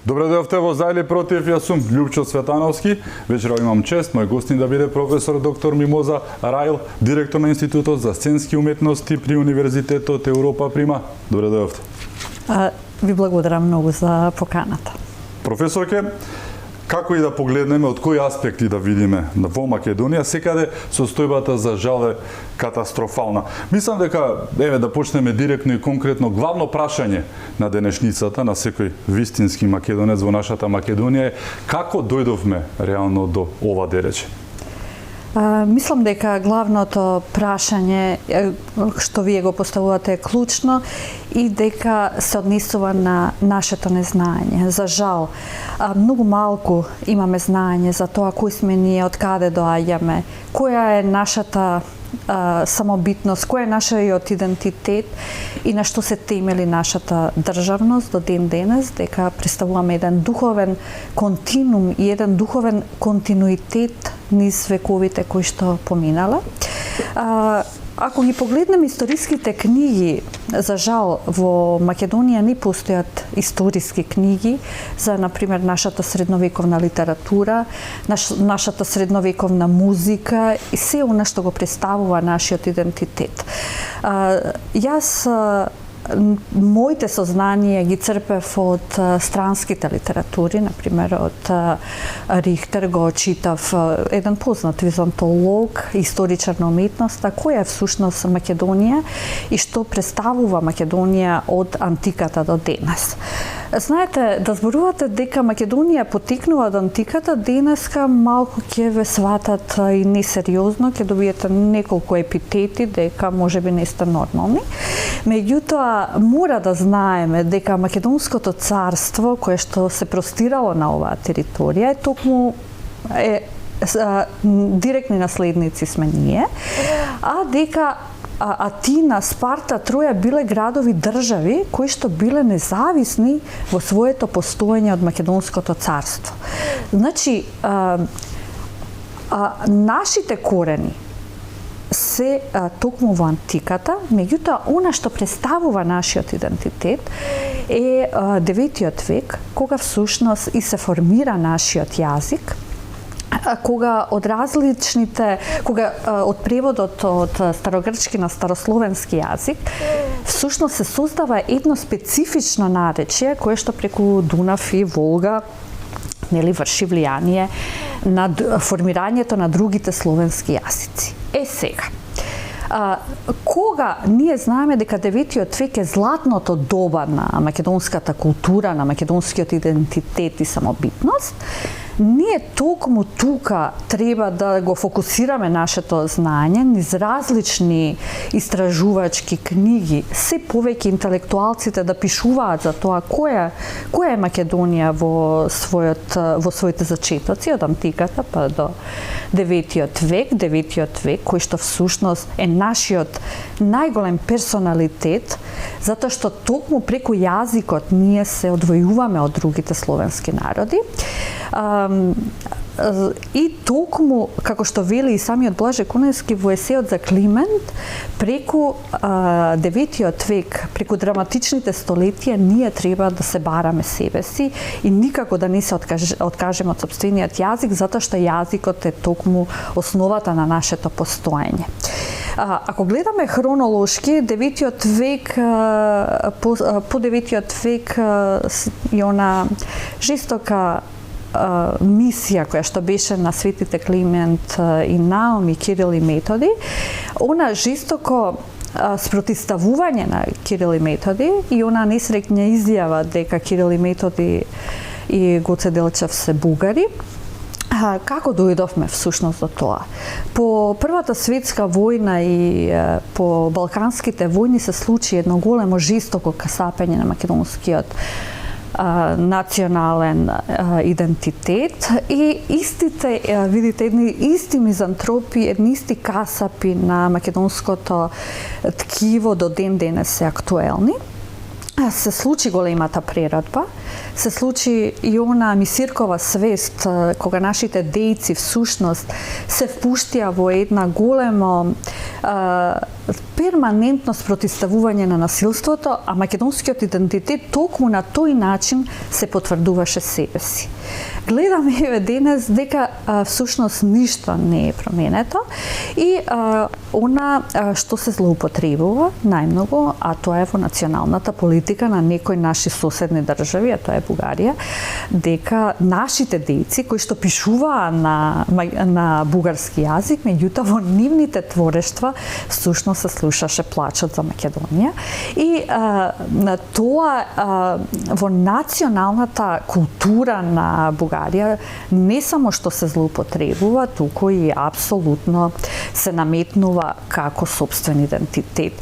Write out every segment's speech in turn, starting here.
Добре дојавте во За или против, јас сум Љупчо Светановски. Вечера имам чест, мој гостин да биде професор доктор Мимоза Раил, директор на Институтот за сценски уметности при Универзитетот Европа Прима. Добре дојавте. Ви благодарам многу за поканата. Професорке, како и да погледнеме, од кои аспекти да видиме во Македонија, секаде состојбата за жал е катастрофална. Мислам дека, да почнеме директно и конкретно, главно прашање на денешницата, на секој вистински македонец во нашата Македонија е како дојдовме реално до ова дереče? Мислам дека главното прашање што вие го поставувате е клучно и дека се однесува на нашето незнаење. За жал, многу малку имаме знаење за тоа кои сме ние, од каде доаѓаме, која е нашата самобитност, кој е нашиот идентитет и на што се темели нашата државност до ден денес, дека представуваме еден духовен континуум и еден духовен континуитет низ вековите кои што поминале. Ако ги погледнеме историските книги, за жал во Македонија не постојат историски книги за, например, нашата средновековна литература, нашата средновековна музика и се она што го представува нашиот идентитет. Јас моите сознанија ги црпев од странските литератури, например од Рихтер го читав, еден познат византолог, историчар на уметноста, која е всушност Македонија и што представува Македонија од антиката до денес. Знаете, да зборувате дека Македонија потекнува од антиката, денеска малку ќе ве сватат и несериозно, ќе добиете неколку епитети дека можеби не сте нормални. Меѓутоа, мора да знаеме дека Македонското царство, кое што се простирало на оваа територија, е токму директни наследници сме ние, а дека Атина, Спарта, Троја биле градови држави кои што биле независни во своето постоење од Македонското царство. Значи, нашите корени се токму во антиката, меѓутоа она што представува нашиот идентитет е 9 век, кога всушност и се формира нашиот јазик, кога од преводот од старогрчки на старословенски јазик, всушност се создава едно специфично наречие кое што преку Дунав и Волга врши влијание на формирањето на другите словенски јазици. Сега, кога ние знаеме дека 9 век е златното доба на македонската култура, на македонскиот идентитет и самобитност, ние токму тука треба да го фокусираме нашето знаење низ различни истражувачки книги, се повеќе интелектуалците да пишуваат за тоа која е Македонија во своите зачетоци од антиката па до 9 век, кој што всушност е нашиот најголем персоналитет, затоа што токму преку јазикот ние се одвојуваме од другите словенски народи. И токму, како што вели и самиот Блаже Куневски во есеот за Климент, преку 9 век, преку драматичните столетија, ние треба да се бараме себе си и никако да не се откажеме од сопствениот јазик, затоа што јазикот е токму основата на нашето постоење. Ако гледаме хронолошки, 9 век, по 9 век и она жестока мисија која што беше на светите Климент и Наум и Кирил и Методи, она жестоко спротивставување на Кирил и Методи и она несреќна изјава дека Кирил и Методи и Гоце Делчев се бугари. Како дојдовме всушност до тоа? По Првата светска војна и по Балканските војни се случи едно големо жестоко касапење на македонскиот национален идентитет и истите, видите, едни исти мизантропи, едни исти касапи на македонското ткиво до ден денес се актуелни. Се случи големата прерадба се случи и она мисиркова свест, кога нашите дејци всушност се впуштија во една големо перманентно спротивставување на насилството, а македонскиот идентитет токму на тој начин се потврдуваше себе си. Гледаме еве денес дека всушност ништо не е променето и она што се злоупотребува најмногу, а тоа е во националната политика на некои наши соседни држави, а тоа е Бугарија, дека нашите дејци кои што пишуваа на бугарски јазик, меѓутоа во нивните творештва всушност се слушаше плачот за Македонија и тоа во националната култура на Бугарија не само што се злоупотребува, туку и апсолутно се наметнува како сопствен идентитет.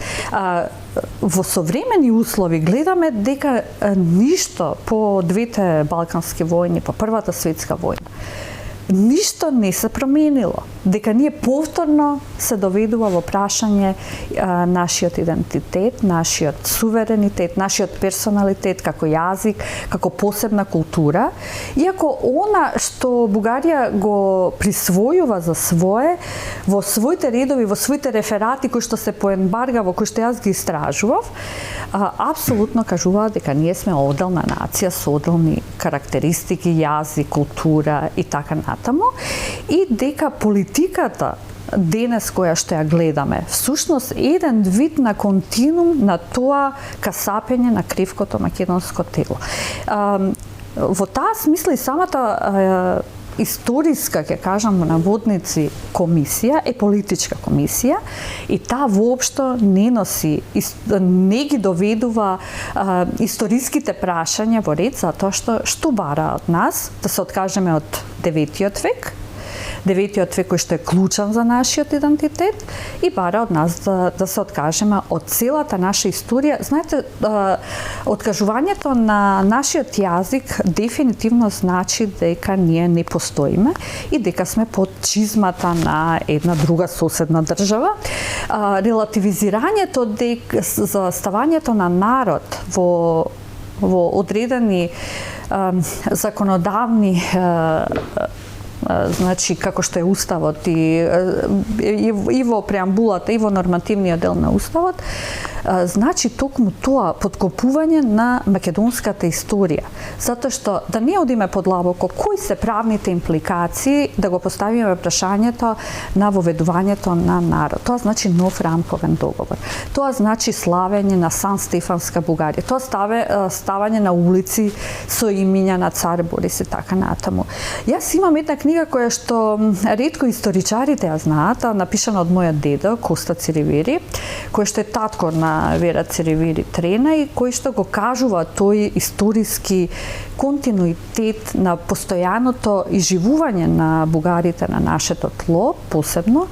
Во современи услови гледаме дека ништо по двете балкански војни, по Првата светска војна, ништо не се променило, дека ние повторно се доведува во прашање нашиот идентитет, нашиот суверенитет, нашиот персоналитет како јазик, како посебна култура, иако она што Бугарија го присвојува за свое во своите редови, во своите реферати кои што се по ембарга, во кои што јас ги истражував, апсолутно кажуваат дека ние сме одделна нација со одделни карактеристики, јазик, култура и така натаму, и дека политиката денес која што ја гледаме, всушност еден вид на континуум на тоа касапење на кривкото македонско тело. Во таа смисла и самата историска, ќе кажам, наводници комисија е политичка комисија и таа воопшто не носи, не ги доведува историските прашања во ред, затоа што бара од нас да се откажеме од 9-тиот век, 9-тиот век кој што е клучен за нашиот идентитет и бара од нас да се откажеме од целата наша историја. Знаете, откажувањето на нашиот јазик дефинитивно значи дека ние не постоиме и дека сме под чизмата на една друга соседна држава. Релативизирањето за ставањето на народ во одредени законодавни значи како што е уставот и во преамбулата и во нормативниот дел на уставот, значи токму тоа подкопување на македонската историја. Затоа што да не одиме подлабоко кои се правните импликации, да го поставиме прашањето на воведувањето на народ. Тоа значи нов рамковен договор. Тоа значи славење на Сан Стефанска Бугарија. Тоа ставање на улици со имиња на цар Борис и така натаму. Јас имам една книга која што ретко историчарите ја знаат, напишана од мојот дедо Коста Циревери, кој што е татко на Вера Циревери Трена и кој што го кажува тој историски континуитет на постојаното изживување на бугарите на нашето тло, посебно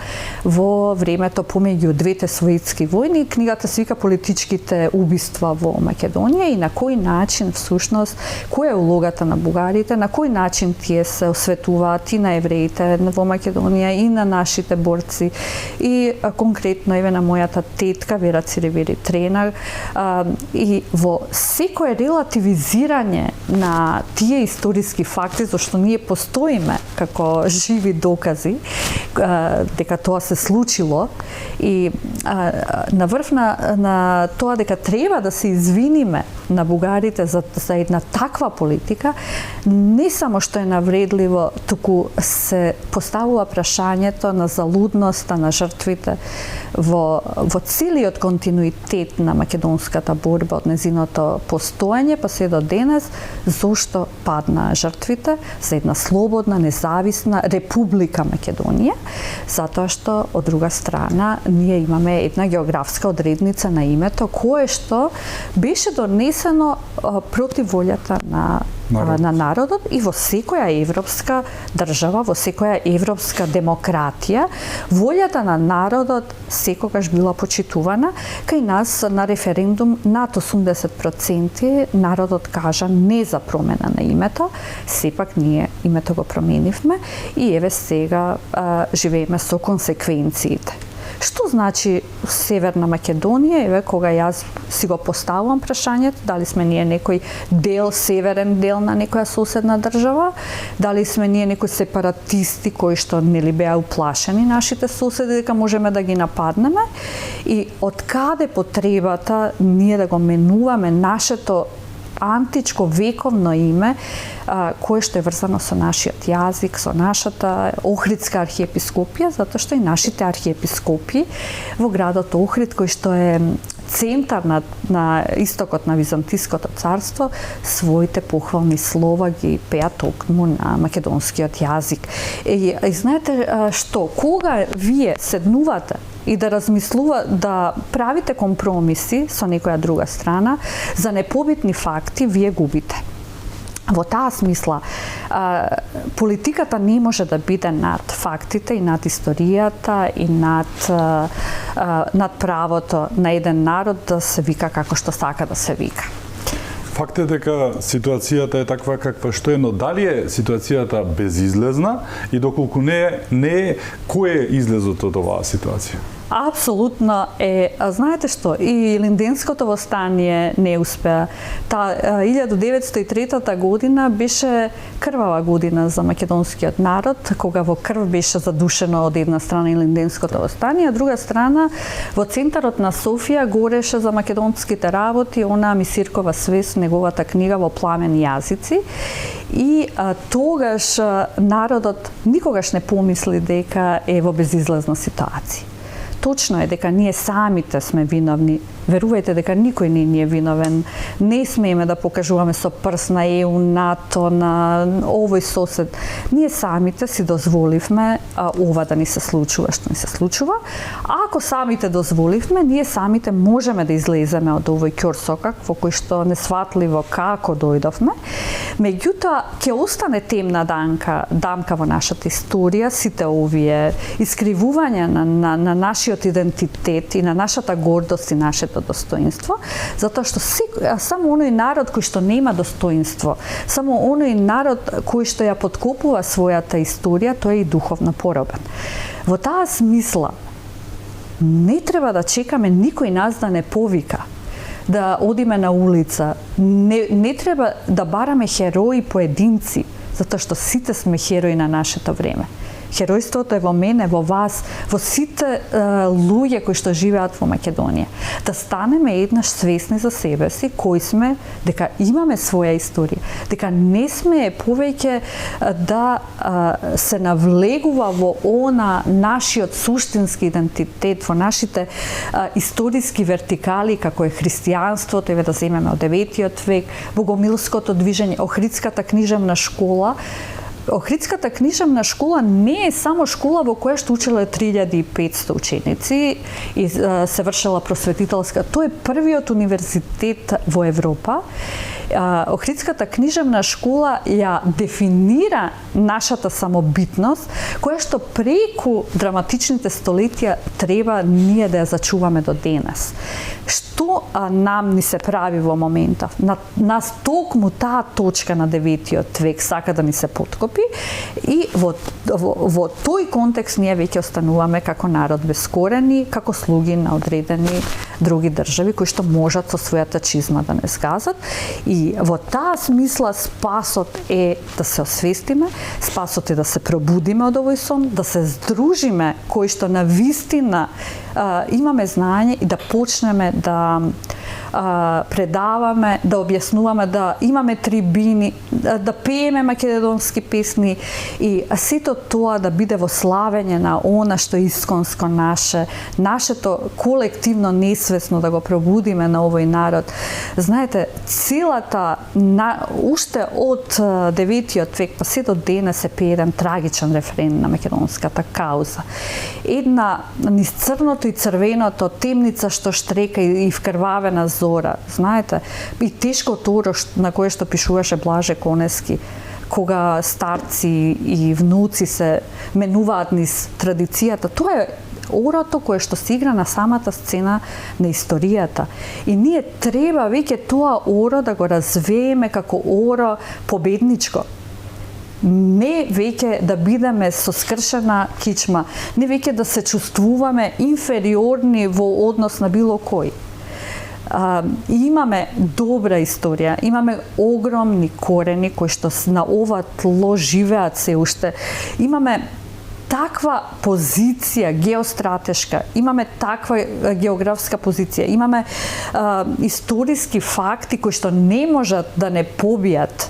во времето помеѓу двете светски војни. Книгата се вика Политичките убиства во Македонија и на кој начин всушност, која е улогата на бугарите, на кој начин тие се осветуваат и на евреите во Македонија и на нашите борци и конкретно еве на мојата тетка Вера Циревери Трена и во секое релативизирање на тие историски факти зашто ние постоиме како живи докази дека тоа се случило и на врв на тоа дека треба да се извиниме на бугарите за една таква политика, не само што е навредливо, туку се поставува прашањето на залудноста на жртвите во целиот континуитет на македонската борба од незиното постоење па се до денес, зошто паднаа жртвите за една слободна, независна република Македонија, затоа што од друга страна ние имаме една географска одредница на името кое што беше донесено против волјата на народот и во секоја европска држава, во секоја европска демократија, волјата на народот секогаш била почитувана. Кај нас на референдум над 80% народот кажа не за промена на името, сепак ние името го променивме и еве сега живееме со консеквенциите. Што значи Северна Македонија? Еве, кога јас си го поставувам прашањето, дали сме ние некој дел, северен дел на некоја соседна држава, дали сме ние некои сепаратисти кои што нели беа уплашени нашите соседи дека можеме да ги нападнеме, и од каде потребата ние да го менуваме нашето античко вековно име, кое што е врзано со нашиот јазик, со нашата Охридска архиепископија, затоа што и нашите архиепископи во градот Охрид, кој што е центар на истокот на Византиското царство, своите похвални слова ги пеат токму на македонскиот јазик. И знаете што, кога вие седнувате и да да правите компромиси со некоја друга страна за непобитни факти, вие губите. Во таа смисла, политиката не може да биде над фактите и над историјата и над правото на еден народ да се вика како што сака да се вика. Факт е дека ситуацијата е таква каква што е, но дали е ситуацијата безизлезна и доколку не е, кој е излезот од оваа ситуација? Апсолутно е. Знаете што, и Илинденското востание не успеа. 1903 година беше крвава година за македонскиот народ, кога во крв беше задушено од една страна Илинденското востание, а друга страна во центарот на Софија гореше за македонските работи она Мисиркова свест, неговата книга Во пламени јазици. И тогаш народот никогаш не помисли дека е во безизлезна ситуација. Точно е дека ние самите сме виновни. Верувајте дека никој не е виновен. Не смееме да покажуваме со прст на ЕУ, НАТО, на овој сосед. Ние самите си дозволивме ова да ни се случува што ни се случува. Ако самите дозволивме, ние самите можеме да излеземе од овој ќорсокак во кој што несватливо како дојдовме. Меѓутоа, ќе остане темна дамка во нашата историја, сите овие искривувања на нашиот идентитет и на нашата гордост и нашето достоинство, затоа што само оној народ кој што нема достоинство, само оној народ кој што ја подкопува својата историја, тој е и духовно поробен. Во таа смисла, не треба да чекаме никој нас да не повика, да одиме на улица. Не треба да бараме херои поединци, затоа што сите сме херои на нашето време. Херојството е во мене, во вас, во сите луѓе кои што живеат во Македонија. Да станеме еднаш свесни за себе си, кои сме, дека имаме своја историја, дека не сме повеќе да се навлегува во она нашиот суштински идентитет, во нашите историски вертикали, како е христијанството, еве да земеме од 9 век, богомилското движење, Охридската книжевна школа. Охридската книжевна школа не е само школа во која што учеле 3500 ученици и се вршела просветителска. Тоа е првиот универзитет во Европа. Охридската книжевна школа ја дефинира нашата самобитност, која што преку драматичните столетија треба ние да ја зачуваме до денес. Што нам ни се прави во моментов? Нас токму таа точка на 9 век сака да ни се поткопи и во тој контекст ние веќе остануваме како народ без корени, како слуги на одредени други држави кои што можат со својата чизма да не згазат. И во таа смисла спасот е да се освестиме, спасот е да се пробудиме од овој сон, да се здружиме кои што на вистина имаме знаење и да почнеме да предаваме, да објаснуваме, да имаме трибини, да пееме македонски песни и сето тоа да биде во славење на она што е исконско наше, нашето колективно несвесно да го пробудиме на овој народ. Знаете, целата, уште од 9 век па се до денес се пее еден трагичен рефрен на македонската кауза. Една низ црното и црвеното, темница што штрека и вкрвавена зора, знаете, и тешкото оро на кое што пишуваше Блаже Конески, кога старци и внуци се менуваат низ традицијата, тоа е орото кое што се игра на самата сцена на историјата. И ние треба веќе тоа оро да го развееме како оро победничко. не веќе да бидеме со скршена кичма, не веќе да се чувствуваме инфериорни во однос на било кој. Имаме добра историја, имаме огромни корени кои што на ова тло живеат се уште. Имаме таква позиција геостратешка, имаме таква географска позиција, имаме историски факти кои што не можат да не побијат.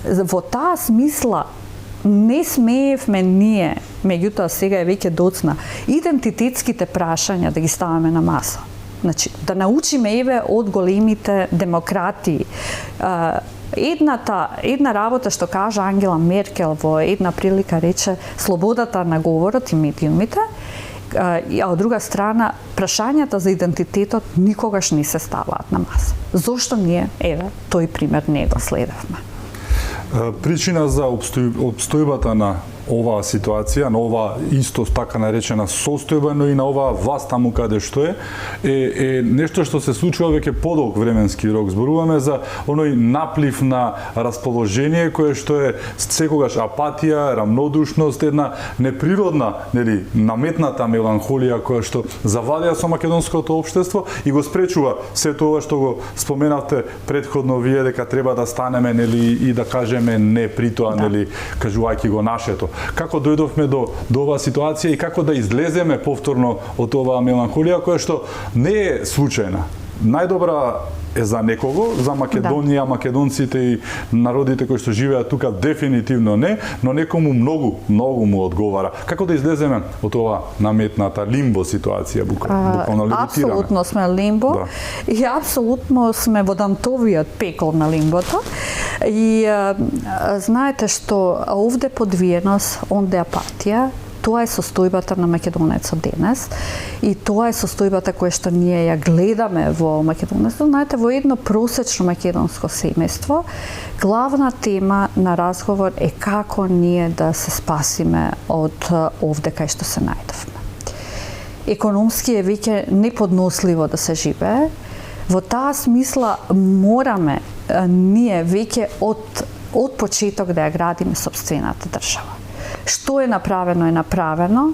Во таа смисла не смеевме ние, меѓутоа сега е веќе доцна, идентитетските прашања да ги ставаме на маса. Значи, да научиме еве од големите демократии. Една работа што кажа Ангела Меркел во една прилика рече слободата на говорот и медиумите, а од друга страна прашањата за идентитетот никогаш не се ставаат на маса. Зошто ние, еве, тој пример не го следевме? Причина за обстојбата на оваа ситуација, на оваа исто така наречена состојба, но и на оваа власт таму каде што е нешто што се случува веќе подолг временски рок. Зборуваме за оној наплив на расположение кое што е секогаш апатија, рамнодушност, една неприродна, нели, наметната меланхолија која што завладеа со македонското општество и го спречува се тоа што го споменавте претходно вие дека треба да станеме, нели, и да кажеме не при тоа, нели, кажувајќи го нашето. Како дојдовме до оваа ситуација и како да излеземе повторно од оваа меланхолија која што не е случајна. Најдобра е за некого, за Македонија, македонците и народите кои што живеат тука дефинитивно не, но некому многу му одговара. Како да излеземе од оваа наметната лимбо ситуација, буквално левитираме? Апсолутно сме лимбо, да. И апсолутно сме во дантовиот пекол на лимбото. И знаете што овде подвиеност, онде апатија, тоа е состојбата на македонецот денес и тоа е состојбата која што ние ја гледаме во македонецот. Знаете, во едно просечно македонско семејство, главна тема на разговор е како ние да се спасиме од овде кај што се најдовме. Економски е веќе неподносливо да се живее. Во таа смисла мораме ние веќе од почеток да ја градиме сопствената држава. Што е направено е направено.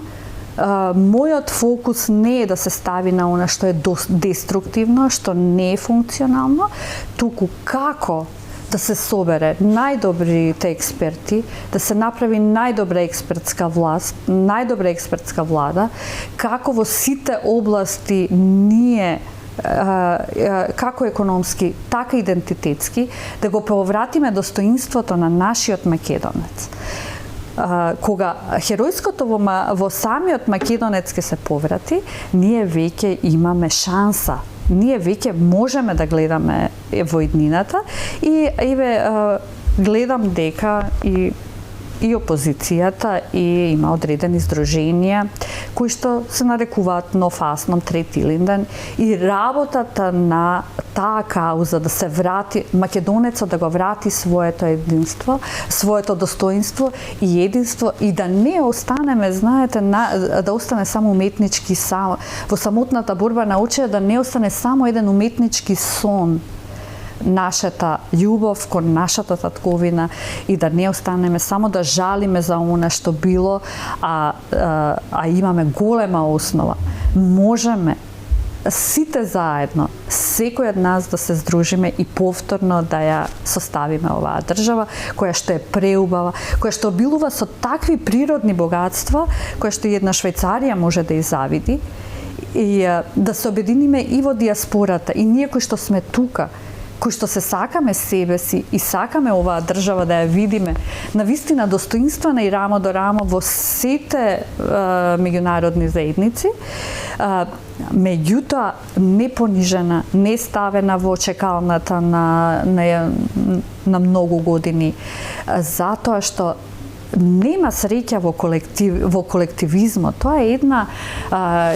Мојот фокус не е да се стави на она што е деструктивно, што не е функционално, туку како да се собере најдобрите експерти, да се направи најдобра експертска власт, најдобра експертска влада, како во сите области ние како економски, така идентитетски, да го повратиме достоинството на нашиот македонец. Кога херојското во самиот македонец ќе се поврати, ние веќе имаме шанса. Ние веќе можеме да гледаме во иднината и гледам дека и опозицијата и има одредени здруженија кои што се нарекуваат Нов Асном, Трети Илинден и работата на таа кауза да се врати македонецот, да го врати своето единство, своето достоинство и единство и да не останеме, знаете, да остане само уметнички во самотната борба научија да не остане само еден уметнички сон нашата љубов кон нашата татковина и да не останеме само да жалиме за она што било, а имаме голема основа. Можеме сите заедно, секој од нас да се здружиме и повторно да ја составиме оваа држава, која што е преубава, која што обилува со такви природни богатства, која што и една Швајцарија може да ја завиди, и да се обединиме и во диаспората, и ние кои што сме тука, кои што се сакаме себе си и сакаме оваа држава да ја видиме навистина достоинствена и рамо до рамо во сите меѓународни заедници, меѓутоа не понижена, не ставена во чекалната на многу години, затоа што нема среќа во колективизмот. Тоа е една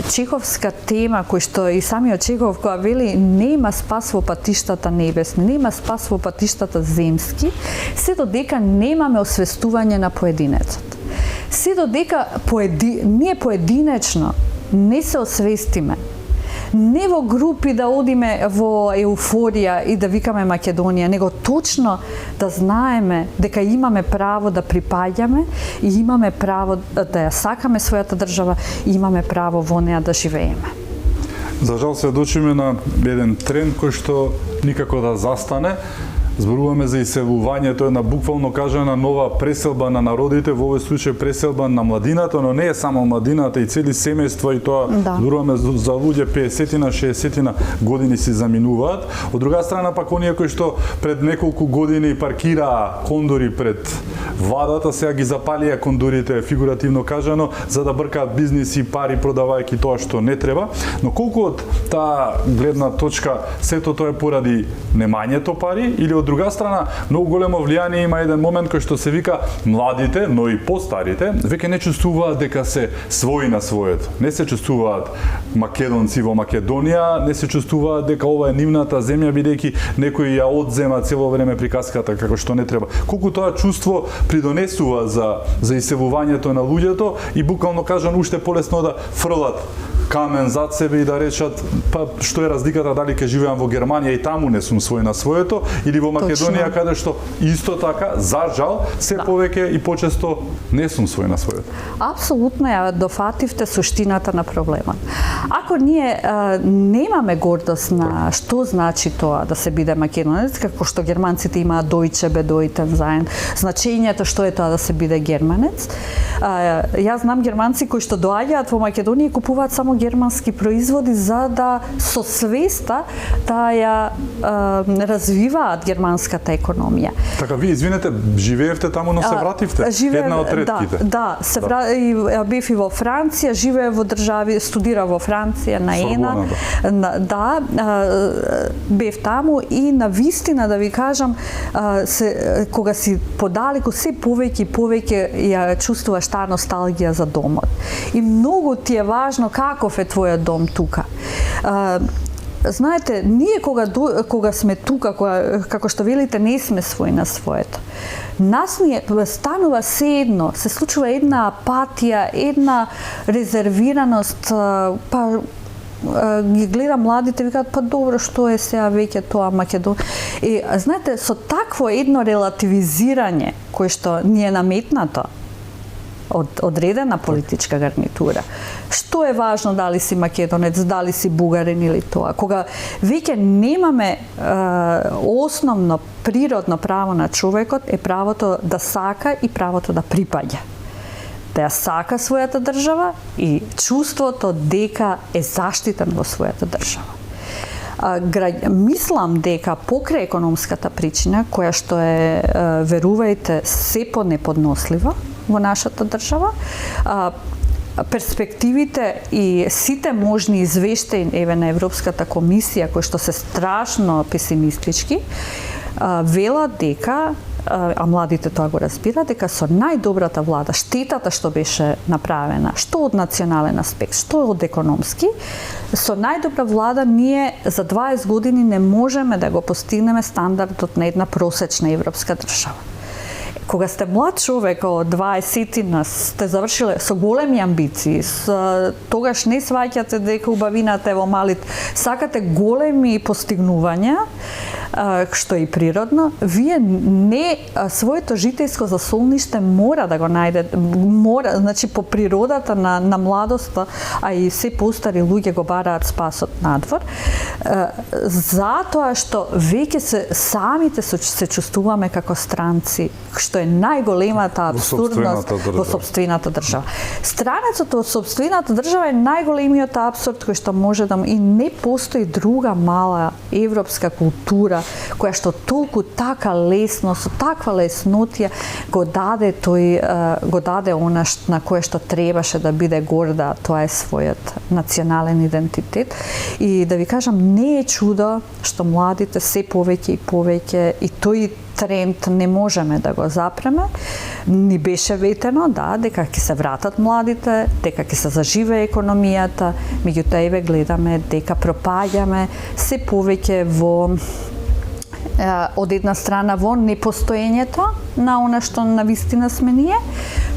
чеховска тема кој што и самиот Чехов која вели нема спас во патиштата небесни, нема спас во патиштата земски, се додека немаме освестување на поединецот. Се додека ние поединечно не се освестиме не во групи да одиме во еуфорија и да викаме Македонија, него точно да знаеме дека имаме право да припаѓаме и имаме право да ја сакаме својата држава и имаме право во неа да живееме. За жал сведочиме на еден тренд кој што никако да застане. Зборуваме за иселувањето, една буквално кажана нова преселба на народите, во овој случај преселба на младината, но не е само младината, и цели семејства, и тоа зборуваме за луѓе 50-на, 60-на години си заминуваат. Од друга страна пак оние кои што пред неколку години паркираа кондори пред владата, сега ги запалија кондорите, фигуративно кажано, за да бркаат бизнис и пари продавајќи тоа што не треба. Но колку од таа гледна точка сето тоа е поради немањето пари, или од друга страна, многу големо влијание има еден момент кој што се вика младите, но и постарите, веќе не чувствуваат дека се своји на своето. Не се чувствуваат македонци во Македонија, не се чувствуваат дека ова е нивната земја, бидејќи некој ја одзема цело време приказката како што не треба. Колку тоа чувство придонесува за иселувањето на луѓето и буквално кажан уште полесно да фрлат камен зад себе и да речат па што е разликата дали ќе живеам во Германија и таму не сум свој на своето, или во Македонија каде што исто така за жал се повеќе и почесто не сум свој на своето. Апсолутно ја дофативте суштината на проблемот. Ако ние немаме гордост на што значи тоа да се биде македонец, како што германците имаат Deutsche bedeuten sein, значењето што е тоа да се биде германец, јас знам германци кои што доаѓаат во Македонија и купуваат само германски производи за да со свеста да ја развиваат германската економија. Така, вие извинете, живеевте таму, но се вративте. Една од ретките. Да, бев и во Франција, живеев во држави, студирав во Франција на ЕНА. Бев таму и на вистина да ви кажам, кога си подалеку се повеќе и повеќе ја чувствуваш таа носталгија за домот. И многу ти е важно каков е твојот дом тука. Знаете, ние кога сме тука, како што велите, не сме свој на своето. Нас ни станува седно, се случува една апатија, една резервираност, па ги гледам младите, викаат, па добро, што е сега веќе тоа Македонија. И знаете, со такво едно релативизирање, кое што ни е наметнато од одредена политичка гарнитура. Што е важно дали си македонец, дали си бугарин или тоа? Кога веќе немаме основно природно право на човекот, е правото да сака и правото да припаѓа. Да ја сака својата држава и чувството дека е заштитен во својата држава. Мислам дека покрај економската причина, која што е, верувајте, се понеподнослива во нашата држава, перспективите и сите можни извештаи на Европската комисија, кои што се страшно песимистички, велат дека, а младите тоа го разбираат, дека со најдобрата влада, штетата што беше направена, што од национален аспект, што од економски, со најдобра влада ние за 20 години не можеме да го постигнеме стандардот на една просечна европска држава. Кога сте млад човек од 20-тина, сте завршиле со големи амбиции, тогаш не сваќате дека убавината е во малите, сакате големи постигнувања, што е и природно, вие не своето житејско засолниште мора да го најдете, значи по природата на младоста, а и се постари луѓе го бараат спасот надвор, затоа што веќе самите се чувствуваме како странци, што е најголемата абсурдност во сопствената држава. Странецот во сопствената држава е најголемиот абсурд кој што може да и не постои друга мала европска култура која што толку така лесно, со таква леснотија го даде она на кое што требаше да биде горда, тоа е својот национален идентитет. И да ви кажам, не е чудо што младите се повеќе и повеќе, и тој тренд не можеме да го запреме. Ни беше ветено, дека ќе се вратат младите, дека ќе се заживее економијата, меѓутоа еве гледаме дека пропаѓаме се повеќе во од една страна во непостоењето на она што на вистина сме ние,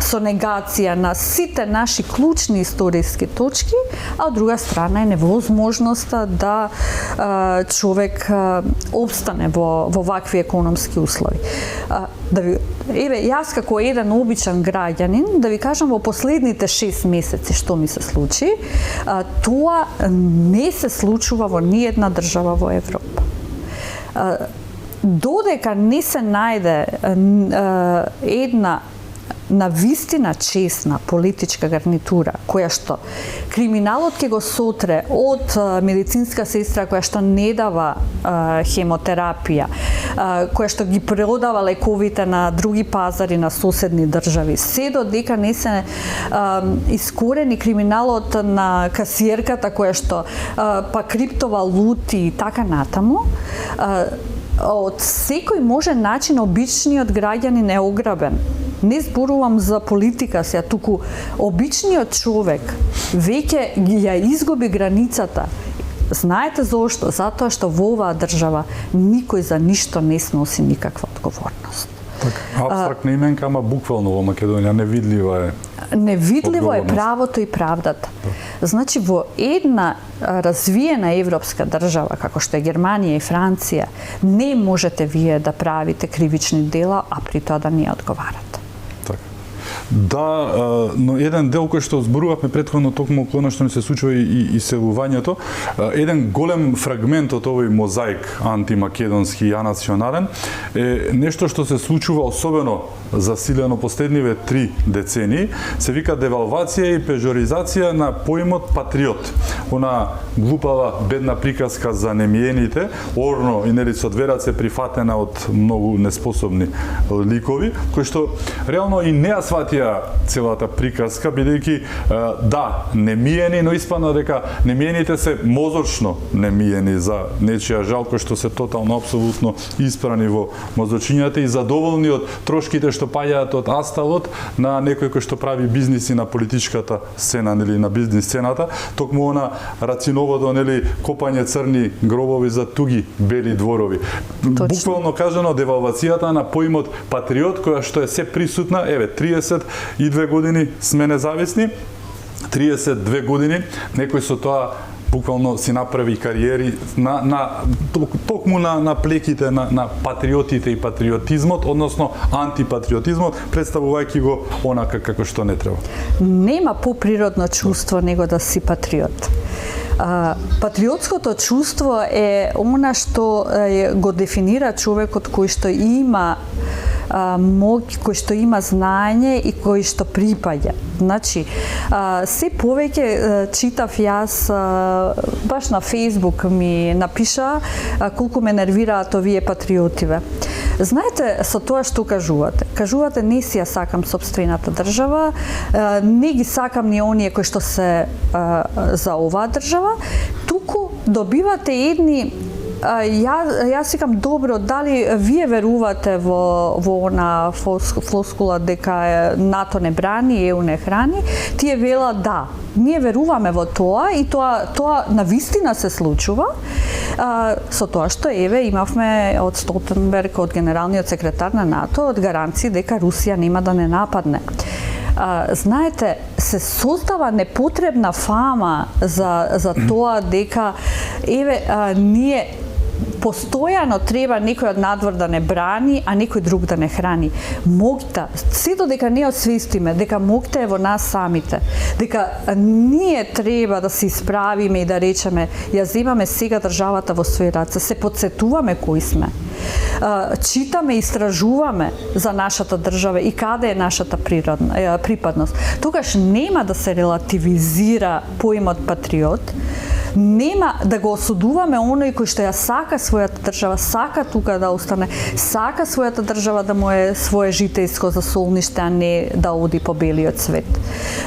со негација на сите наши клучни историски точки, а од друга страна е невозможноста да човек обстане во вакви економски услови. Јас како еден обичен граѓанин, да ви кажам, во последните 6 месеци што ми се случи, тоа не се случува во ниедна држава во Европа. Додека не се најде една навистина честна политичка гарнитура која што криминалот ќе го сотре од медицинска сестра која што не дава хемотерапија, која што ги продава лековите на други пазари на соседни држави, се додека не се искорени криминалот на касиерката која што па криптовалути и така натаму, од секој можен начин обичниот граѓанин е ограбен. Не зборувам за политика сега, туку обичниот човек веќе ја изгуби границата. Знаете зошто? Затоа што во оваа држава никој за ништо не сноси никаква одговорност. Абстрактна именка, ама буквално во Македонија невидлива е. Невидливо е правото и правдата. Значи, во една развиена европска држава, како што е Германија и Франција, не можете вие да правите кривични дела, а при тоа да не одговарате. Да, но еден дел кој што зборувавме претходно, токму кога што ни се случува и иселувањето, еден голем фрагмент од овој мозаик антимакедонски и анационален е нешто што се случува особено засилено последниве 3 децении, се вика девалвација и пежоризација на поимот патриот. Она глупава бедна приказка за немиените, орно и нели со две раце прифатена од многу неспособни ликови, кои што реално и не ја сватија целата приказка, бидејќи да, немиени, но испадна дека немиените се мозочно немиени за нечија жал, кои што се тотално, апсолутно испрани во мозочињата и задоволни од трошките што паѓаат од асталот на некој кој што прави бизниси на политичката сцена, нели на бизнис сцената, токму она рациноводо, нели копање црни гробови за туги бели дворови. Точно. Буквално кажано, девалвацијата на поимот патриот, која што е се присутна, 32 години сме независни, 32 години, некој со тоа буквално си направи кариери токму на плеките на патриотите и патриотизмот, односно антипатриотизмот, представувајќи го онака како што не треба. Нема поприродно чувство него да си патриот. Патриотското чувство е она што го дефинира човекот кој што има кој што има знаење и кој што припаѓа. Значи, се повеќе читав јас, баш на Facebook ми напиша колку ме нервираат овие патриотиве. Знаете, со тоа што кажувате? Кажувате, не си ја сакам собствената држава, не ги сакам ни оние кои што се за оваа држава, туку добивате едни Јас викам, добро, дали вие верувате во она флоскула дека НАТО не брани, ЕУ не храни? Тие велат да. Ние веруваме во тоа и тоа навистина се случува. Со тоа што имавме од Столтенберг, од генералниот секретар на НАТО, од гаранции дека Русија нема да не нападне. Знаете, се создава непотребна фама за тоа дека ние постојано треба некој од надвор да не брани, а некој друг да не храни. Моќта, се додека не освестиме дека моќта е во нас самите, дека ние треба да се исправиме и да речеме, ја земаме сега државата во своји раце, се потсетуваме кои сме. Читаме, истражуваме за нашата држава и каде е нашата припадност. Тогаш нема да се релативизира поимот патриот, нема да го осудуваме оној кој што ја сака својата држава, сака тука да остане, сака својата држава да му е свое житејско засолниште, а не да оди по белиот свет.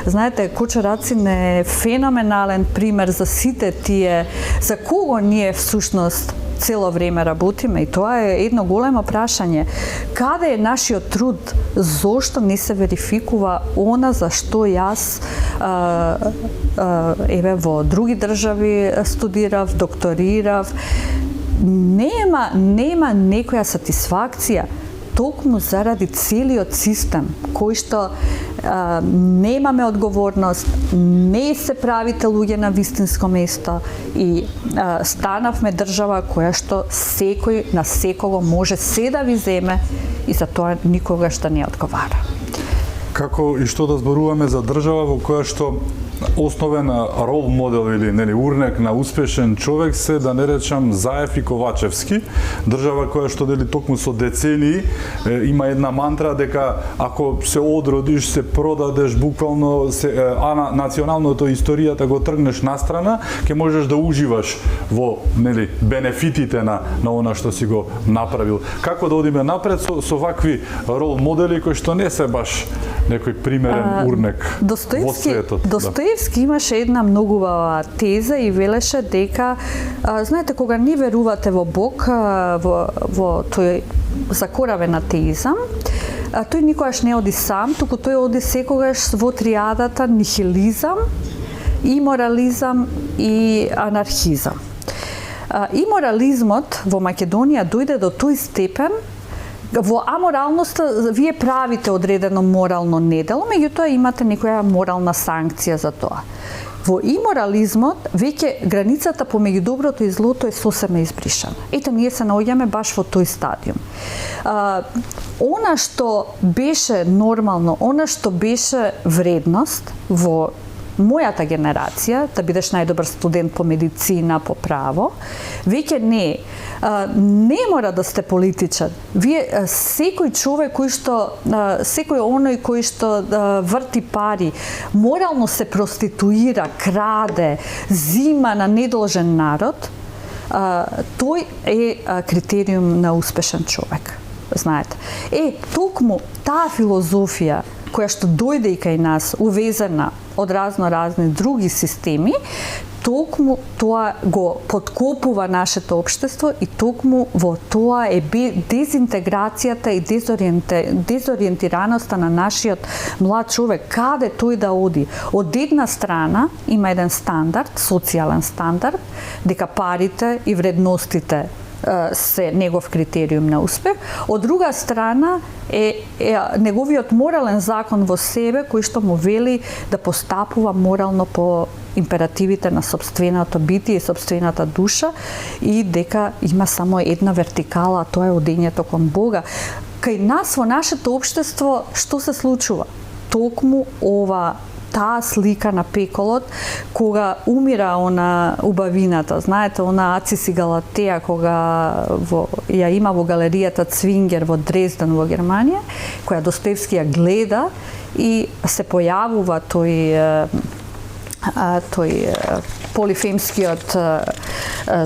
Знаете, Кочо Рацин е феноменален пример за сите тие, за кого ние всушност цело време работиме, и тоа е едно големо прашање. Каде е нашиот труд? Зошто не се верификува она за што јас во други држави студирав, докторирав? Нема некоја сатисфакција. токму заради целиот систем кој што немаме одговорност, не се правите луѓе на вистинско место и станавме држава која што секој на секого може се да ви земе и за тоа никогаш да не одговара. Како и што да зборуваме за држава во која што основен рол модел или урнек на успешен човек се, да не речам, Заев и Ковачевски. Држава која што токму со децении има една мантра дека ако се одродиш, се продадеш, буквално националното историјата го тргнеш настрана, ќе можеш да уживаш во бенефитите на она што си го направил. Како да одиме напред со вакви рол модели кои што не се баш некој примерен урнек во светот? Достоевски имаше една многу убава теза и велеше дека, знаете, кога не верувате во Бог, во тој закоравен атеизам, тој никогаш не оди сам, туку тој оди секогаш во триадата нихилизам, иморализам и анархизам. Иморализмот во Македонија дојде до тој степен. Во аморалноста вие правите одредено морално недело, меѓутоа имате некоја морална санкција за тоа. Во иморализмот веќе границата помеѓу доброто и злото е сосема избришана. Ето, ние се наоѓаме баш во тој стадиум. Она што беше нормално, она што беше вредност во мојата генерација, да бидеш најдобар студент по медицина, по право, веќе не. Не мора да сте политичар. Вие, секој човек кој што, секој оној кој што врти пари, морално се проституира, краде, зима на недолжен народ, тој е критериум на успешен човек. Знаете. Токму таа филозофија која што дојде и кај нас, увезена од разни други системи, токму тоа го подкопува нашето општество и токму во тоа е дезинтеграцијата и дезориентираноста на нашиот млад човек, каде тој да оди. Од една страна има еден стандард, социјален стандард, дека парите и вредностите се негов критериум на успех. Од друга страна е неговиот морален закон во себе, кој што му вели да постапува морално по императивите на собственото битие и собствената душа и дека има само една вертикала, а тоа е одењето кон Бога. Кај нас во нашето општество што се случува? Токму таа слика на пеколот, кога умира она убавината, знаете, она Ацис и Галатеја, кога ја има во галеријата Цвингер во Дрезден во Германија, која Достоевски ја гледа и се појавува тој полифемскиот,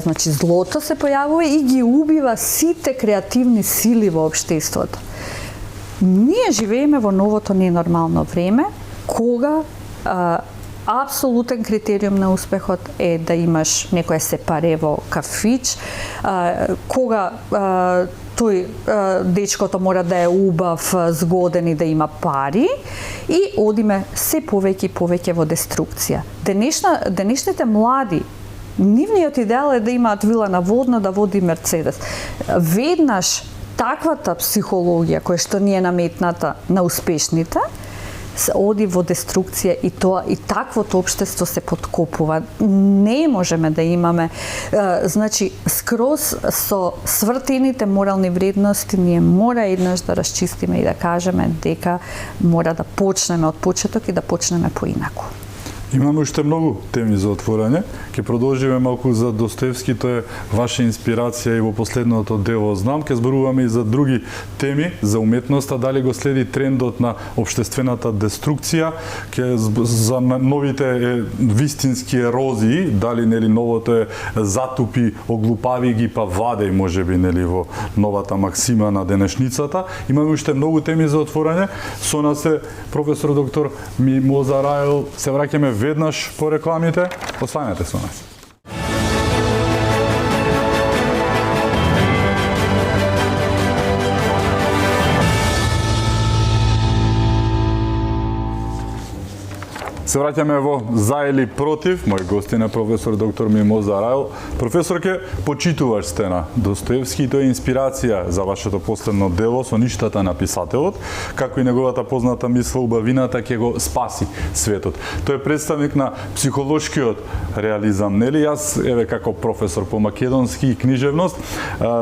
значи злото се појавува и ги убива сите креативни сили во општеството. Ние живееме во новото ненормално време, кога апсолутен критериум на успехот е да имаш некоја сепаре во кафич, кога тој дечкото мора да е убав, згоден и да има пари и одиме се повеќе и повеќе во деструкција. Денешните млади, нивниот идеал е да имаат вила на Водно, да води Мерцедес. Веднаш таквата психологија која што ни е наметната на успешните, се оди во деструкција и тоа и таквото општество се подкопува. Не можеме да имаме, значи, скроз со свртените морални вредности ние мора еднаш да расчистиме и да кажеме дека мора да почнеме од почеток и да почнеме поинаку. Имаме уште многу теми за отворање. Ќе продолжиме малку за Достоевски, тоа е ваша инспирација и во последното дело знам. Ќе зборуваме и за други теми, за уметноста, дали го следи трендот на општествената деструкција, за новите вистински ерозии, дали новото е затупи, оглупави ги па вадеј, можеби во новата максима на денешницата. Имаме уште многу теми за отворање. Со нас е професор доктор Мимоза Рајл. Се враќаме веднаш по рекламите. Останете со нас. Се враќаме во за или против. Мој гостин е професор доктор Мимоза Райл. Професорке, почитуваш сте на Достоевски и тоа е инспирација за вашето последно дело со ништата на писателот, како и неговата позната мисла убавината ќе го спаси светот. Тој е представник на психолошкиот реализам, нели? Јас еве како професор по македонски и книжевност,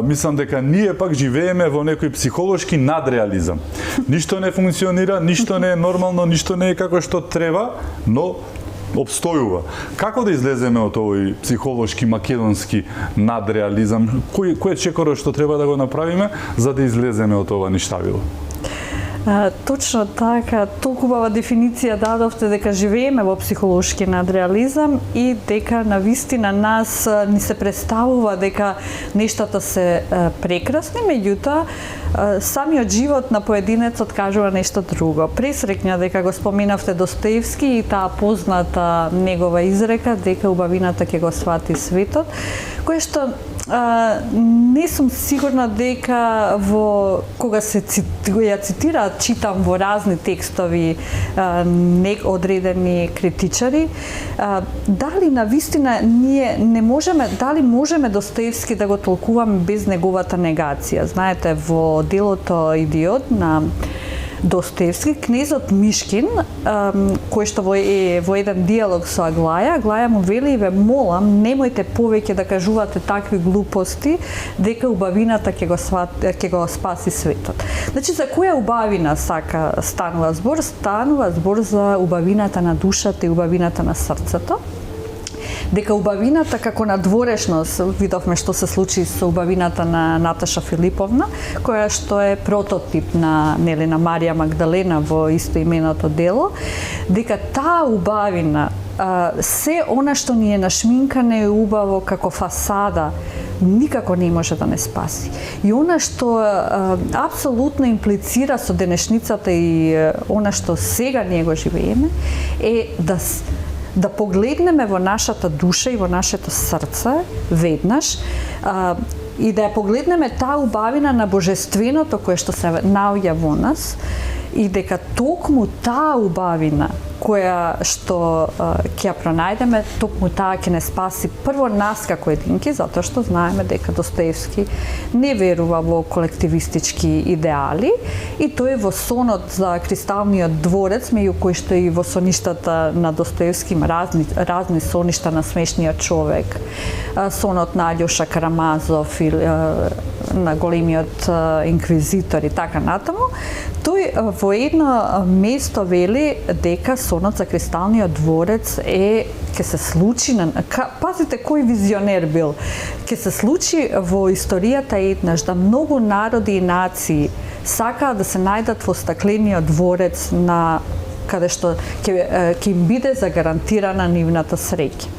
мислам дека ние пак живееме во некој психолошки надреализам. Ништо не функционира, ништо не е нормално, ништо не е како што треба, но обстојува. Како да излеземе од овој психолошки македонски надреализам? Кој е чекорот што треба да го направиме за да излеземе од ова ништавило? Точно така, толку убава дефиниција дадовте дека живееме во психолошки надреализам и дека навистина нас ни се представува дека нештата се прекрасни, меѓутоа самиот живот на поединецот кажува нешто друго. Пресреќна дека го споменавте Достоевски и таа позната негова изрека дека убавината ќе го свати светот, кој што не сум сигурна дека кога се ја цитираат, читам во разни текстови одредени критичари, дали навистина ние не можеме, дали можеме Достоевски да го толкуваме без неговата негација. Знаете, во делото Идиот на Достоевски, кнезот Мишкин, кој што е во еден диалог со Аглаја му вели: "Ве молам, немојте повеќе да кажувате такви глупости, дека убавината ќе го спаси светот." Значи, за која убавина станува збор? Станува збор за убавината на душата и убавината на срцето. Дека убавината како надворешност, видовме што се случи со убавината на Наташа Филиповна, која што е прототип на Марија Магдалена во истоименото дело, дека таа убавина, се она што ни е нашминкане и убаво како фасада, никако не може да не спаси. И она што апсолутно имплицира со денешницата и она што сега ние го живееме, е да погледнеме во нашата душа и во нашето срце веднаш и да ја погледнеме таа убавина на божественото кое што се наоѓа во нас и дека токму таа убавина која што ќе ја пронајдеме, токму таа ќе не спаси прво нас како единки, затоа што знаеме дека Достоевски не верува во колективистички идеали и тој во сонот за Кристалниот дворец, меѓу кои што и во соништата на Достоевски има разни соништа на смешниот човек, сонот на Алјоша Карамазов или на големиот инквизитор и така натаму, тој во едно место вели дека сонот за Кристалниот дворец ќе се случи пазите кој визионер бил, ќе се случи во историјата еднаш да многу народи и нации сакаат да се најдат во стаклениот дворец на каде што ќе им биде загарантирана нивната среќа.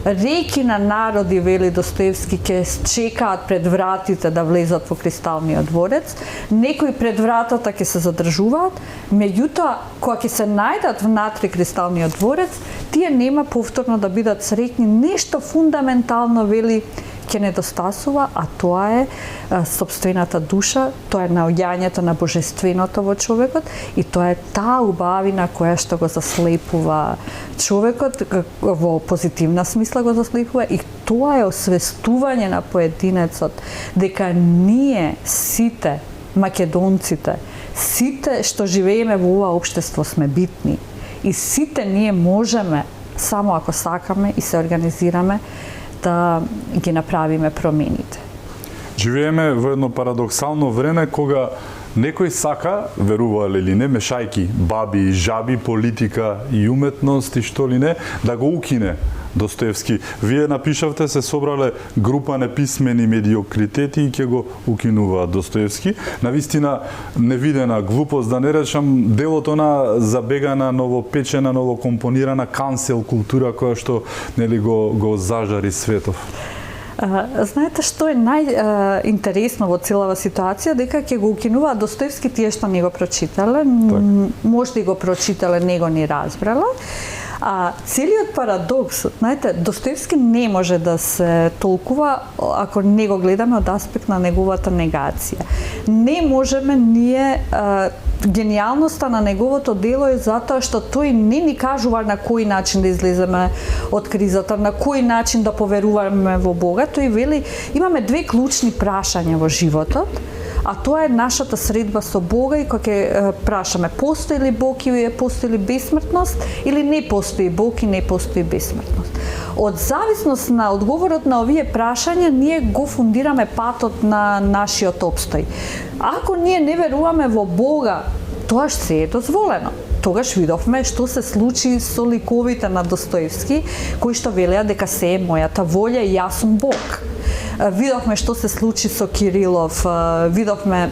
Реки на народи, вели Достоевски, ќе чекаат пред вратите да влезат во Кристалниот дворец, некои пред вратата ќе се задржуваат, меѓутоа, кога ќе се најдат внатре Кристалниот дворец, тие нема повторно да бидат среќни, нешто фундаментално, вели, ќе недостасува, а тоа е сопствената душа, тоа е наоѓањето на божественото во човекот и тоа е таа убавина која што го заслепува човекот, во позитивна смисла го заслепува и тоа е освестување на поединецот дека ние сите македонците, сите што живееме во ова општество сме битни и сите ние можеме, само ако сакаме и се организираме, да ги направиме промените. Живееме во едно парадоксално време кога некој сака, верувале или не, мешајки баби и жаби, политика и уметност и што ли не, да го укине Достоевски. Вие напишавте, се собрале група неписмени медиокритети и ќе го укинуваат Достоевски. Навистина невидена глупост, да не речам делото на забегана, новопечена, новокомпонирана кансел култура која што нели го зажари светов. Знаете што е најинтересно во целава ситуација, дека ќе го укинуваат Достоевски тие што не го прочитале, може да го прочитале, не го ни разбрале. А целиот парадокс, знаете, Достоевски не може да се толкува ако не го гледаме од аспект на неговата негација. Не можеме ние гениалноста на неговото дело е затоа што тој не ни кажува на кој начин да излеземе од кризата, на кој начин да поверуваме во Бога. Тој вели, имаме две клучни прашања во животот, а тоа е нашата средба со Бога и кога ќе прашаме постои ли Бог и постои ли бесмртност или не постои Бог и не постои бесмртност. Од зависност на одговорот на овие прашања ние го фундираме патот на нашиот опстој. Ако ние не веруваме во Бога, тоаш се е дозволено. Тогаш видовме што се случи со ликовите на Достоевски, кои што велеа дека се е мојата волја и јас сум Бог. Видовме што се случи со Кирилов, видовме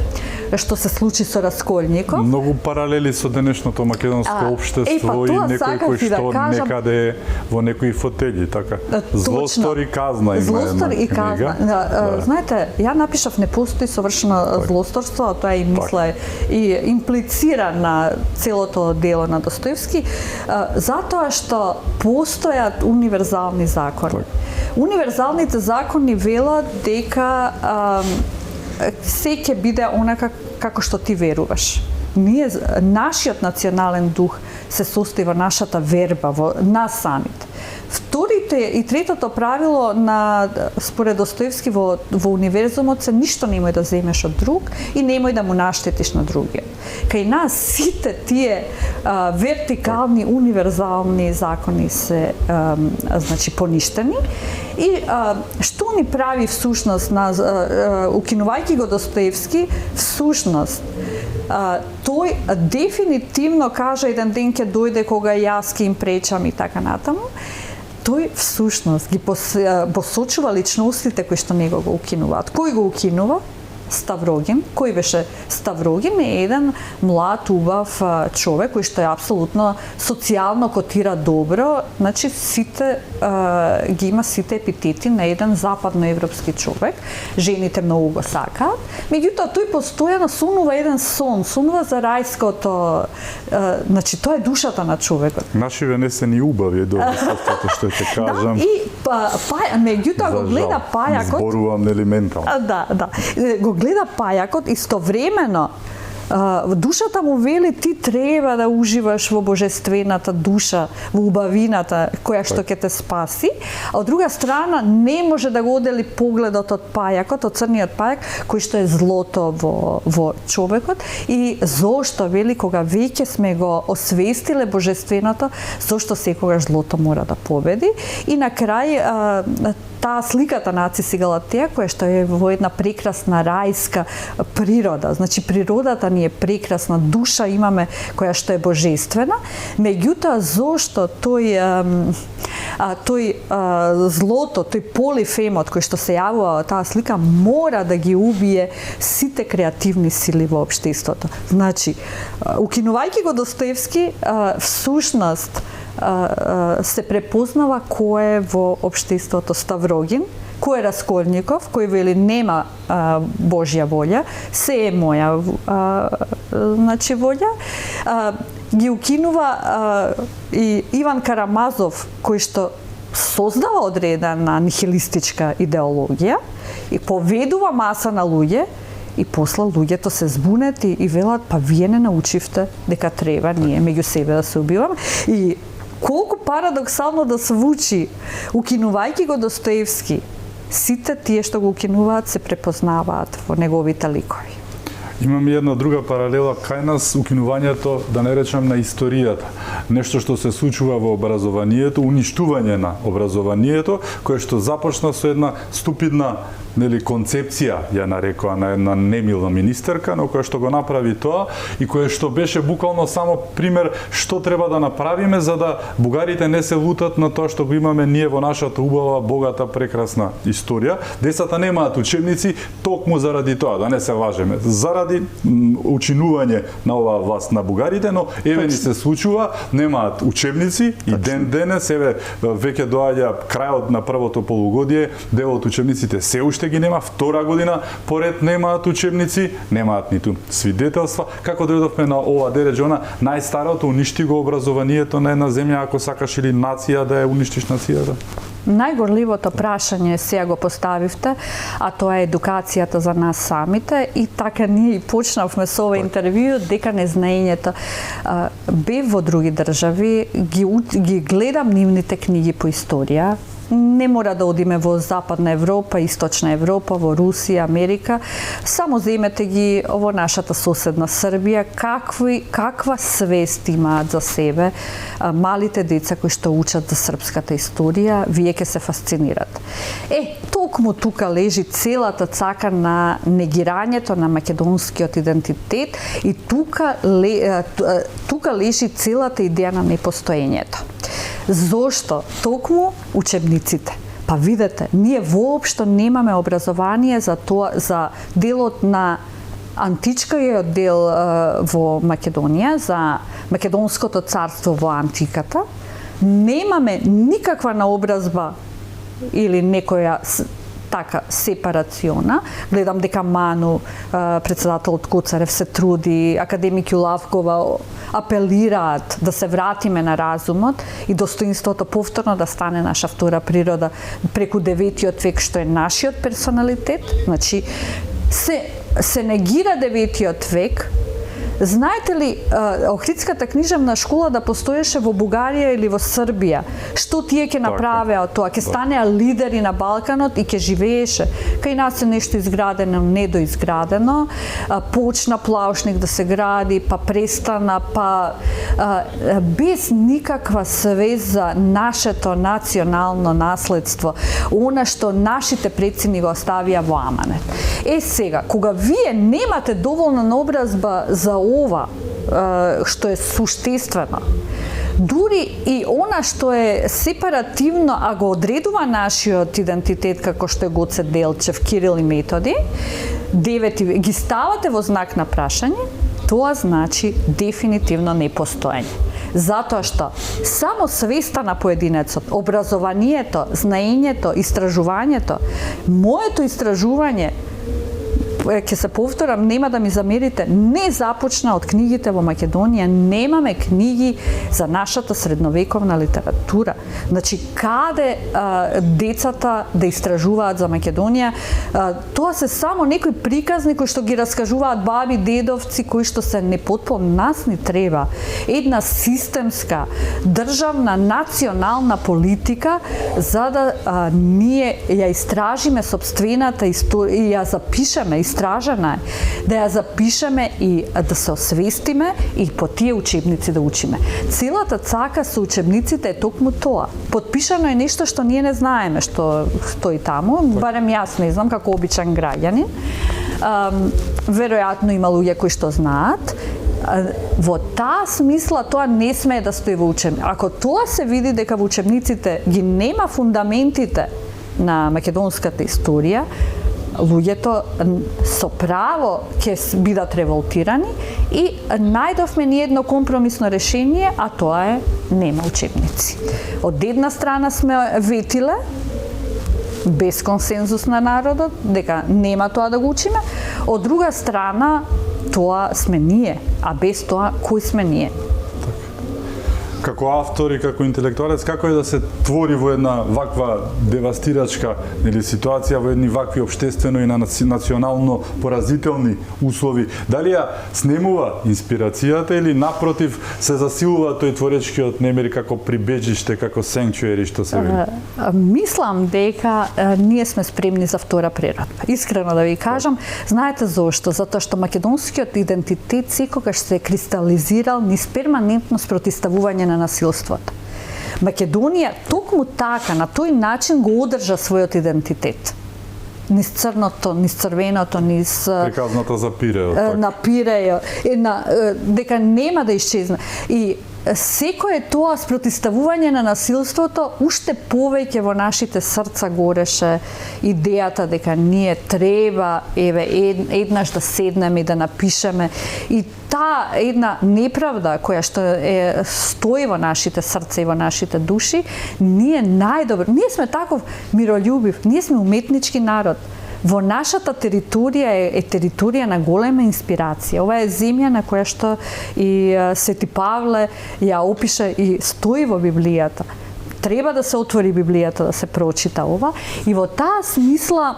што се случи со Расколников. Многу паралели со денешното македонско општество и некој кој што некаде е во некои фотели, така. Злостор и казна има. Злостор и казна. Знаете, ја напишав не постои совршено злосторство, а тоа и мисла и имплицира на целото дело на Достоевски, затоа што постојат универзални закони. Универзалните закони велат дека се ќе биде онака како што ти веруваш. Нашиот национален дух се состои во нашата верба, во нас самите. Вторите и третото правило на според Достоевски во универзумот се ништо немој да земеш од друг и немој да му наштетиш на другиот. Кај нас сите тие вертикални универзални закони се значи поништени и што ни прави всушност укинувајќи го Достоевски, всушност тој дефинитивно кажа еден ден ќе дојде кога јас ќе им пречам и така натаму. Тој всушност ги посочува личностите кои што него го укинуваат. Кој го укинува? Ставрогин. Кој беше Ставрогин? Е еден млад, убав човек кој што е апсолутно социјално котира добро, значи сите ги има сите епитети на еден западноевропски човек. Жените многу го сакаат. Меѓутоа тој постојано сонува еден сон, сонува за рајското, значи тоа е душата на човекот. Нашиве не се ни убави, добро што ќе кажам. Да, и меѓутоа го гледа пајакот. Зборувам нели ментално. Да. Го гледа пајакот истовремено душата му вели ти треба да уживаш во божествената душа, во убавината која што ќе те спаси, а од друга страна не може да го одели погледот од пајакот, од црниот пајак, кој што е злото во човекот и зошто вели кога веќе сме го освестиле божественото, зошто секогаш злото мора да победи и на крај таа сликата на Ацис и Галатеја, која што е во една прекрасна рајска природа. Значи природата ни е прекрасна, душа имаме која што е божествена, меѓутоа зошто тој злото, тој полифемот кој што се јавува во таа слика мора да ги убие сите креативни сили во општеството. Значи, укинувајќи го Достоевски, всушност се препознава кој е во општеството Ставрогин, кој е Расколников, кој вели нема Божја волја, се е моја значи волја. Ги укинува и Иван Карамазов, кој што создава одредена нихилистичка идеологија и поведува маса на луѓе, и после луѓето се збунет и велат, па вие не научивте дека треба ние меѓу себе да се убиваме. И колку парадоксално да звучи, укинувајќи го Достоевски, сите тие што го укинуваат се препознаваат во неговите ликови. Имам и една друга паралела кај нас, укинувањето, да не речам, на историјата. Нешто што се случува во образованието, уништување на образованието, кое што започна со една ступидна концепција, ја нарекоа на една немила министерка, но која што го направи тоа и која што беше буквално само пример што треба да направиме за да бугарите не се лутат на тоа што го имаме ние во нашата убава, богата, прекрасна историја. Децата немаат учебници токму заради тоа, да не се лажеме, заради учинување на оваа власт на бугарите, но еве ни се случува, немаат учебници и ден денес, еве веќе доаѓа крајот на првото полугодие, дел од учебниците се уште ги нема, втора година поред немаат учебници, немаат ниту свидетелства. Како дојдовме на ова дереџона, најстарото уништи го образованието на една земја, ако сакаш или нација да ја уништиш нацијата? Најгорливото прашање сега го поставивте, а тоа е едукацијата за нас самите, и така ние и почнавме со ова интервју дека незнаењето. Бев во други држави, ги гледам нивните книги по историја. Не мора да одиме во Западна Европа, Источна Европа, во Русија, Америка. Само земете ги во нашата соседна Србија, каква свест имаат за себе малите деца кои што учат за српската историја, вие ќе се фасцинират. Токму тука лежи целата цака на негирањето на македонскиот идентитет и тука лежи целата идеја на непостоењето. Зошто? Токму учебниците. Па видете, ние воопшто немаме образование за тоа, за делот на античкиот дел во Македонија, за Македонското царство во антиката. Немаме никаква наобразба или некоја така сепарациона. Гледам дека Ману, председателот Коцарев, се труди, академик Јулавкова апелираат да се вратиме на разумот и достоинството повторно да стане наша втора природа преку 9-тиот век, што е нашиот персоналитет. Значи, се негира 9-тиот век. Знаете ли, Охридската книжевна школа да постоеше во Бугарија или во Србија, што тие ќе направеа од тоа? Ќе станеа лидери на Балканот и ќе живееше. Кај нас е нешто изградено, недоизградено, почна Плаушник да се гради, па престана, па без никаква свест за нашето национално наследство, она што нашите предци ни го оставија во аманет. Сега, кога вие немате доволна наобразба за ова, што е суштествено, дури и она што е сепаративно, а го одредува нашиот идентитет, како што е Гоце Делчев, Кирил и Методи, ги ставате во знак на прашање, тоа значи дефинитивно непостоење. Затоа што само свеста на поединецот, образованието, знаењето, истражувањето, моето истражување, ќе се повторам, нема да ми замерите, не започна од книгите во Македонија. Немаме книги за нашата средновековна литература. Значи, каде децата да истражуваат за Македонија? Тоа се само некои приказни кои што ги раскажуваат баби, дедовци, кои што се непотпун. Нас ни треба една системска, државна, национална политика за да ние ја истражиме сопствената историја и ја запишеме, истражена е, да ја запишеме и да се освестиме и по тие учебници да учиме. Целата цака со учебниците е токму тоа. Подпишано е нешто што ние не знаеме што стои таму, барем јас не знам како обичен граѓанин. Веројатно има луѓе кои што знаат. Во таа смисла тоа не смее да стои во учебници. Ако тоа се види дека во учебниците ги нема фундаментите на македонската историја, луѓето со право ќе бидат револтирани и најдовме ни едно компромисно решение, а тоа е нема учебници. Од една страна сме ветиле, без консензус на народот, дека нема тоа да го учиме, од друга страна тоа сме ние, а без тоа кој сме ние? Како автор и како интелектуалец, како е да се твори во една ваква девастирачка или ситуација, во едни вакви општествено и национално поразителни услови? Дали ја снемува инспирацијата или напротив се засилува тој творечкиот немир како прибежиште, како sanctuary што се вели? Мислам дека ние сме спремни за втора прерадба. Искрено да ви кажам, знаете зошто? Затоа што македонскиот идентитет секогаш се кристализирал низ перманентно спротивставување на насилството. Македонија токму така, на тој начин го одржа својот идентитет. Низ црното, низ црвеното, низ приказната за Пирео, на Пирео, дека нема да исчезне. И секое тоа спротивставување на насилството уште повеќе во нашите срца гореше идејата дека ние треба еднаш да седнеме и да напишеме, и таа една неправда која што стои во нашите срца и во нашите души, ние сме таков мирољубив, ние сме уметнички народ. Во нашата територија е територија на голема инспирација. Ова е земја на која што и Свети Павле ја опише и стои во Библијата. Треба да се отвори Библијата, да се прочита ова. И во таа смисла,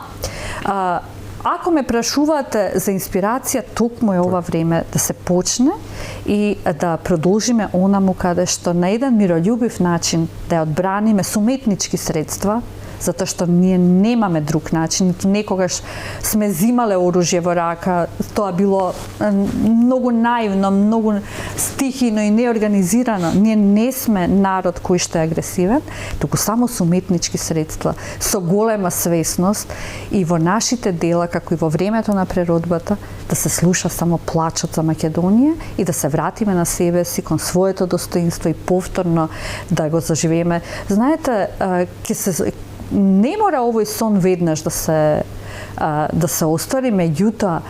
ако ме прашувате за инспирација, токму е ова време да се почне и да продолжиме онаму каде што на еден мирољубив начин да ја одбраниме со уметнички средства, затоа што ние немаме друг начин, ниту некогаш сме зимале оружје во рака, тоа било многу наивно, многу стихино и неорганизирано. Ние не сме народ кој што е агресивен, туку само со уметнички средства, со голема свесност и во нашите дела, како и во времето на преродбата, да се слуша само плачот за Македонија и да се вратиме на себе си кон своето достоинство и повторно да го заживееме. Знаете, не мора овој сон веднаш да се оствари, меѓутоа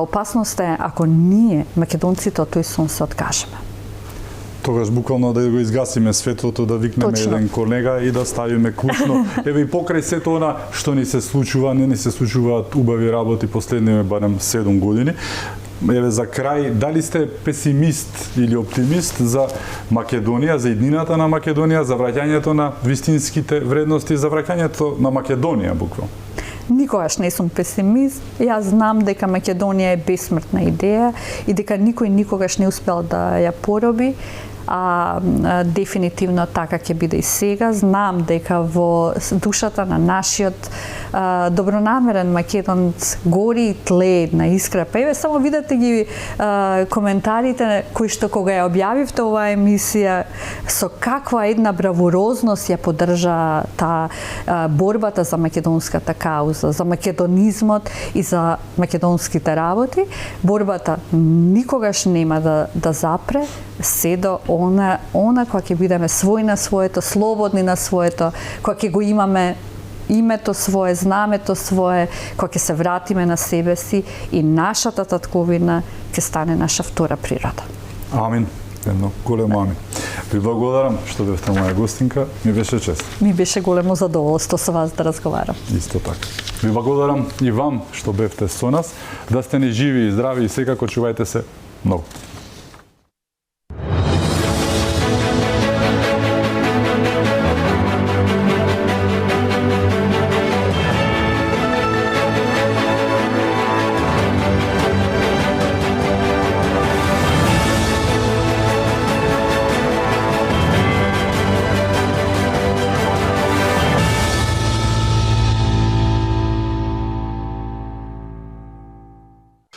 опасноста е ако ние, македонците, од тој сон се откажеме. Тогаш буквално да го изгасиме светлото, да викнеме еден колега и да ставиме клучно. Еве и покрај сето она што ни се случува, не ни се случуваат убави работи последниве барем 7 години. Еве за крај, дали сте песимист или оптимист за Македонија, за иднината на Македонија, за враќањето на вистинските вредности, за враќањето на Македонија буквално? Никогаш не сум песимист. Јас знам дека Македонија е бесмртна идеја и дека никој никогаш не успел да ја пороби. Дефинитивно така ќе биде и сега. Знам дека во душата на нашиот добронамерен македонец гори и тлее една искра. Па еве само видете ги коментарите кои што кога ја објавивте оваа емисија, со каква една бравурозност ја поддржа борбата за македонската кауза, за македонизмот и за македонските работи. Борбата никогаш нема да запре, се до она кога ќе бидеме свој на своето, слободни на своето, кога ќе го имаме името свое, знамето свое, кога ќе се вратиме на себе си и нашата татковина ќе стане наша втора природа. Амин. Едно големо амин. Ви благодарам што бевте моја гостинка. Ми беше чест. Ми беше големо задоволство со вас да разговарам. Исто така. Ви благодарам и вам што бевте со нас. Да сте ни живи и здрави и секако чувајте се многу.